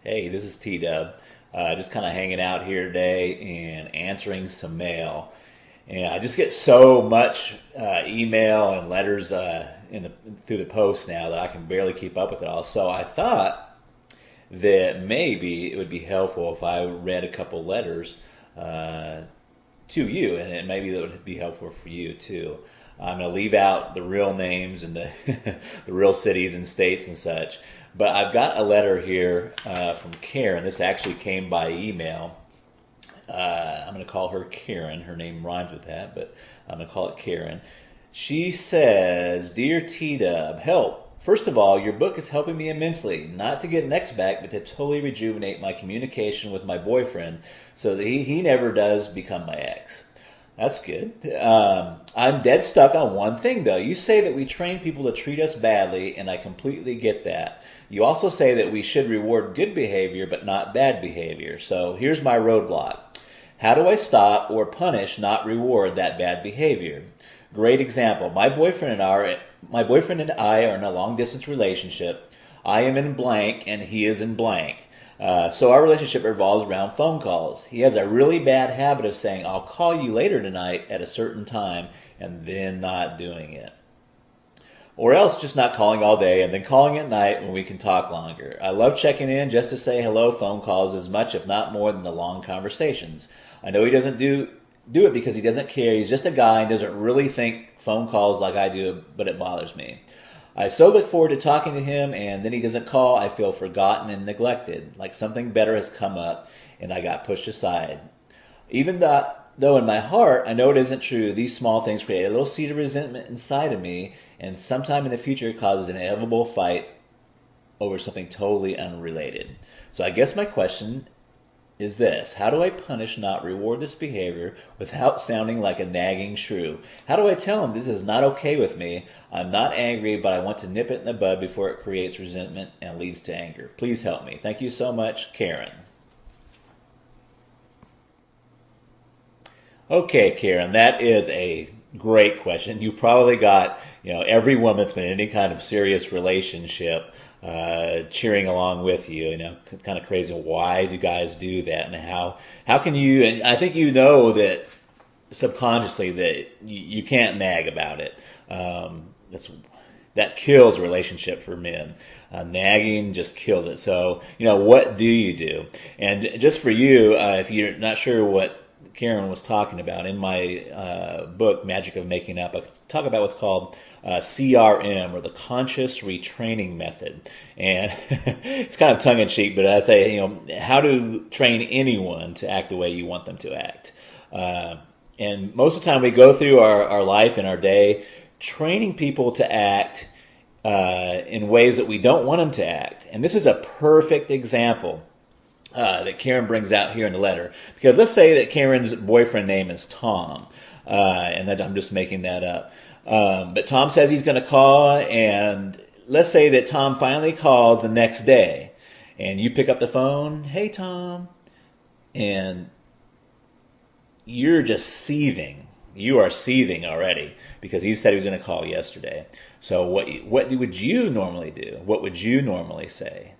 Hey, this is T Dub. Just kind of hanging out here today and answering some mail. And I just get so much email and letters through the post now that I can barely keep up with it all. So I thought that maybe it would be helpful if I read a couple letters uh, to you, and maybe that would be helpful for you too. I'm going to leave out the real names and the the real cities and states and such. But I've got a letter here from Karen. This actually came by email. I'm going to call her Karen. Her name rhymes with that, but I'm going to call it Karen. She says, "Dear T Dub, help. First of all, your book is helping me immensely, not to get an ex back, but to totally rejuvenate my communication with my boyfriend so that he never does become my ex." That's good. I'm dead stuck on one thing, though. You say that we train people to treat us badly, and I completely get that. You also say that we should reward good behavior, but not bad behavior. So here's my roadblock. How do I stop or punish, not reward that bad behavior? Great example. My boyfriend and I are in a long distance relationship. I am in blank, and he is in blank. So our relationship revolves around phone calls. He has a really bad habit of saying, "I'll call you later tonight at a certain time," and then not doing it. Or else just not calling all day and then calling at night when we can talk longer. I love checking in just to say hello phone calls as much, if not more, than the long conversations. I know he doesn't do it because he doesn't care. He's just a guy and doesn't really think phone calls like I do, but it bothers me. I so look forward to talking to him, and then he doesn't call. I feel forgotten and neglected, like something better has come up and I got pushed aside. Though in my heart I know it isn't true, these small things create a little seed of resentment inside of me, and sometime in the future it causes an inevitable fight over something totally unrelated. So I guess my question is this: how do I punish, not reward this behavior without sounding like a nagging shrew? How do I tell him this is not okay with me? I'm not angry, but I want to nip it in the bud before it creates resentment and leads to anger. Please help me. Thank you so much, Karen. Okay, Karen, that is a great question. You probably got, every woman that's been in any kind of serious relationship cheering along with you. Kind of crazy. Why do guys do that, and how can you? And I think you know that subconsciously that you can't nag about it. That kills a relationship for men. Nagging just kills it. So, what do you do? And just for you, if you're not sure what Karen was talking about, in my book, Magic of Making Up, I talk about what's called CRM, or the Conscious Retraining Method. And it's kind of tongue in cheek, but I say, how to train anyone to act the way you want them to act. And most of the time we go through our life and our day training people to act in ways that we don't want them to act. And this is a perfect example that Karen brings out here in the letter. Because let's say that Karen's boyfriend name is Tom, and that I'm just making that up. But Tom says he's going to call, and let's say that Tom finally calls the next day, and you pick up the phone, "Hey, Tom," and you're just seething. You are seething already because he said he was going to call yesterday. So what would you normally do? What would you normally say?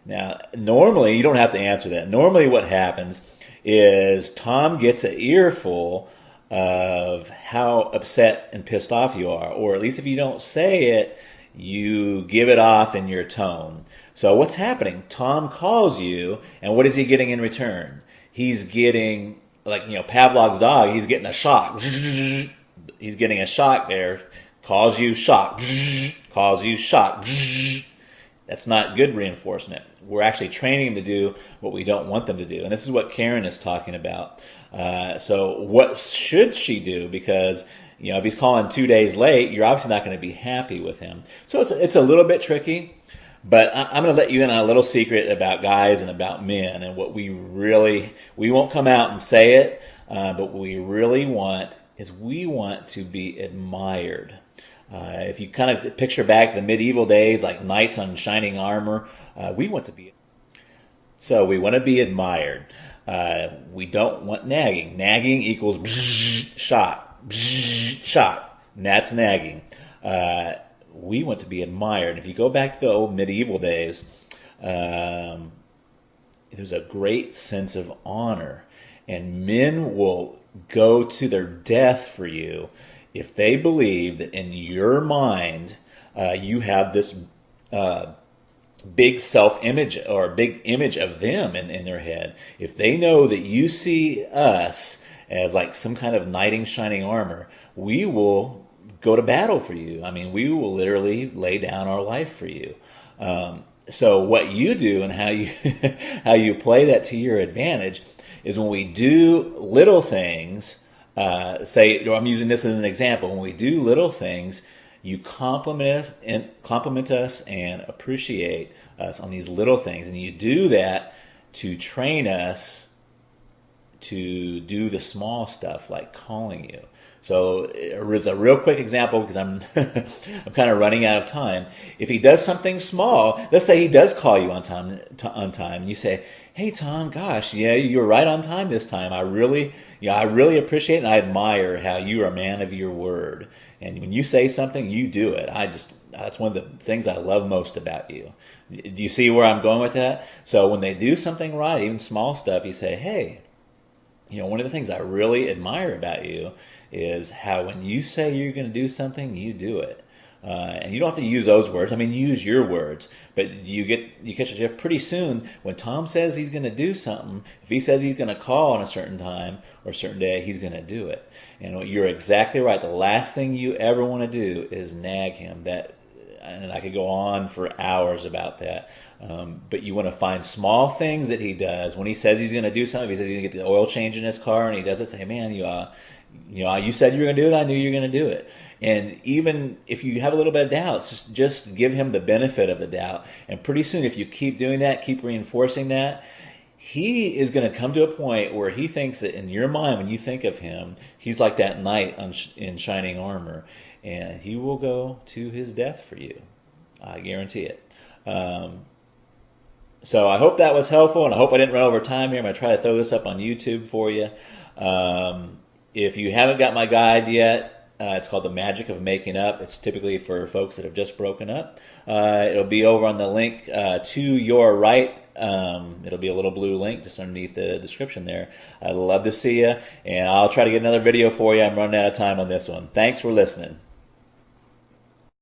Now, normally, you don't have to answer that. Normally what happens is Tom gets an earful of how upset and pissed off you are, or at least if you don't say it, you give it off in your tone. So what's happening? Tom calls you, and what is he getting in return? He's getting, like, Pavlov's dog, he's getting a shock. He's getting a shock there. Calls you, shock. Calls you, shock. That's not good reinforcement. We're actually training them to do what we don't want them to do. And this is what Karen is talking about. So what should she do? Because, if he's calling 2 days late, you're obviously not going to be happy with him. So it's a little bit tricky. But I'm going to let you in on a little secret about guys and about men, and what we won't come out and say it, but what we really want is we want to be admired. If you kind of picture back to the medieval days, like knights on shining armor, we want to be. So we want to be admired. We don't want nagging. Nagging equals bzz, shot, bzz, shot. And that's nagging. We want to be admired. If you go back to the old medieval days, there's a great sense of honor, and men will go to their death for you if they believe that in your mind you have this big self-image or a big image of them in their head. If they know that you see us as like some kind of knight in shining armor, we will go to battle for you. I mean, we will literally lay down our life for you. So what you do and how you how you play that to your advantage is when we do little things. Say, I'm using this as an example. When we do little things, you compliment us and appreciate us on these little things, and you do that to train us to do the small stuff like calling you. So there's a real quick example because I'm I'm kind of running out of time. If he does something small, let's say he does call you on time, and you say, "Hey Tom, gosh, yeah, you were right on time this time. I really appreciate and I admire how you are a man of your word. And when you say something, you do it. That's one of the things I love most about you." Do you see where I'm going with that? So when they do something right, even small stuff, you say, "Hey, one of the things I really admire about you is how when you say you're going to do something, you do it." And you don't have to use those words. I mean, use your words. But you catch a drift pretty soon. When Tom says he's going to do something, if he says he's going to call on a certain time or a certain day, he's going to do it. And you're exactly right. The last thing you ever want to do is nag him. And I could go on for hours about that. But you want to find small things that he does. When he says he's going to do something, if he says he's going to get the oil change in his car and he does it, say, "Man, you said you were going to do it. I knew you were going to do it." And even if you have a little bit of doubts, just give him the benefit of the doubt. And pretty soon, if you keep doing that, keep reinforcing that, he is going to come to a point where he thinks that in your mind, when you think of him, he's like that knight in shining armor. And he will go to his death for you. I guarantee it. So I hope that was helpful, and I hope I didn't run over time here. I'm going to try to throw this up on YouTube for you. If you haven't got my guide yet, it's called The Magic of Making Up. It's typically for folks that have just broken up. It'll be over on the link to your right. It'll be a little blue link just underneath the description there. I'd love to see you, and I'll try to get another video for you. I'm running out of time on this one. Thanks for listening.